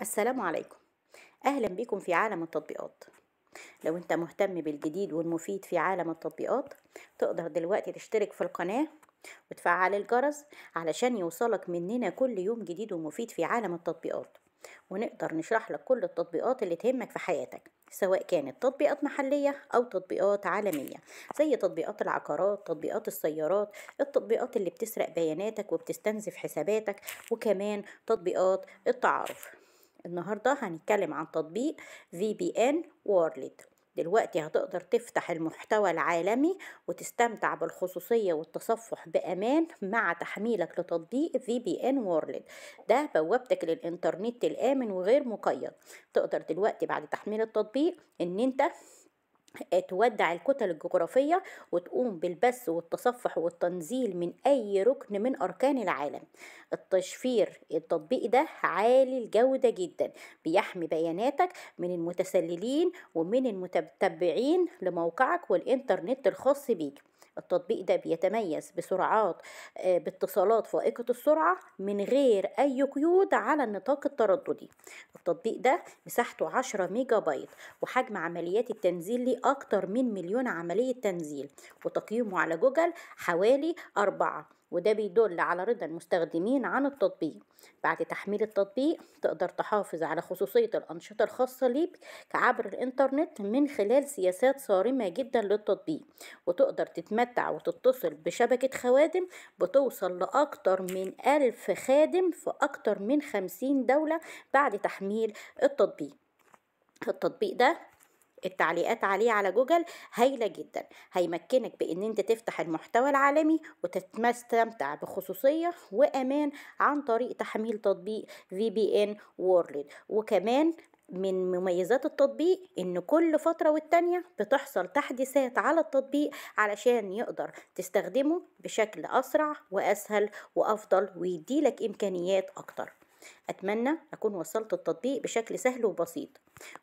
السلام عليكم. أهلا بكم في عالم التطبيقات. لو أنت مهتم بالجديد والمفيد في عالم التطبيقات، تقدر دلوقتي تشترك في القناة وتفعل الجرس علشان يوصلك مننا كل يوم جديد ومفيد في عالم التطبيقات، ونقدر نشرح لك كل التطبيقات اللي تهمك في حياتك، سواء كانت تطبيقات محلية أو تطبيقات عالمية، زي تطبيقات العقارات، تطبيقات السيارات، التطبيقات اللي بتسرق بياناتك وبتستنزف حساباتك، وكمان تطبيقات التعارف. النهاردة هنتكلم عن تطبيق VPN World. دلوقتي هتقدر تفتح المحتوى العالمي وتستمتع بالخصوصية والتصفح بأمان مع تحميلك لتطبيق VPN World. ده بوابتك للإنترنت الآمن وغير مقيد. تقدر دلوقتي بعد تحميل التطبيق إن أنت تودع الكتل الجغرافية وتقوم بالبث والتصفح والتنزيل من أي ركن من أركان العالم. التشفير التطبيقي ده عالي الجودة جدا، بيحمي بياناتك من المتسللين ومن المتتبعين لموقعك والإنترنت الخاص بيك. التطبيق ده بيتميز بسرعات باتصالات فائقة السرعة من غير أي قيود على النطاق الترددي. التطبيق ده مساحته 10 ميجا بايت، وحجم عمليات التنزيل ليه أكتر من مليون عملية تنزيل، وتقييمه على جوجل حوالي 4، وده بيدل على رضا المستخدمين عن التطبيق. بعد تحميل التطبيق تقدر تحافظ على خصوصية الأنشطة الخاصة ليك عبر الإنترنت من خلال سياسات صارمة جدا للتطبيق، وتقدر تتمتع وتتصل بشبكة خوادم بتوصل لأكتر من 1000 خادم في أكتر من 50 دولة بعد تحميل التطبيق. التطبيق ده التعليقات عليه على جوجل هايلة جدا، هيمكنك بان انت تفتح المحتوى العالمي وتستمتع بخصوصية وامان عن طريق تحميل تطبيق VPN World. وكمان من مميزات التطبيق ان كل فترة والتانية بتحصل تحديثات على التطبيق علشان يقدر تستخدمه بشكل اسرع واسهل وافضل ويديلك امكانيات اكتر. أتمنى أكون وصلت التطبيق بشكل سهل وبسيط،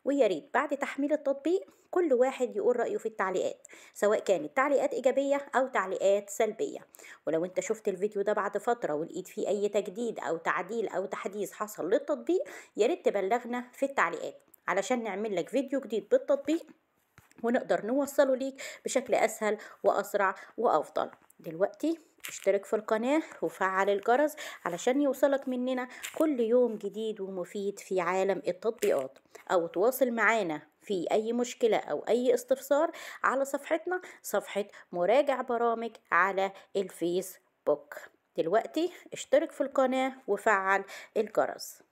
ويا ريت بعد تحميل التطبيق كل واحد يقول رأيه في التعليقات، سواء كانت تعليقات إيجابية أو تعليقات سلبية. ولو أنت شفت الفيديو ده بعد فترة ولقيت فيه أي تجديد أو تعديل أو تحديث حصل للتطبيق، يا ريت تبلغنا في التعليقات علشان نعمل لك فيديو جديد بالتطبيق ونقدر نوصله ليك بشكل أسهل وأسرع وأفضل. دلوقتي اشترك في القناة وفعل الجرس علشان يوصلك مننا كل يوم جديد ومفيد في عالم التطبيقات، أو تواصل معانا في أي مشكلة أو أي استفسار على صفحتنا، صفحة مراجع برامج على الفيسبوك. دلوقتي اشترك في القناة وفعل الجرس.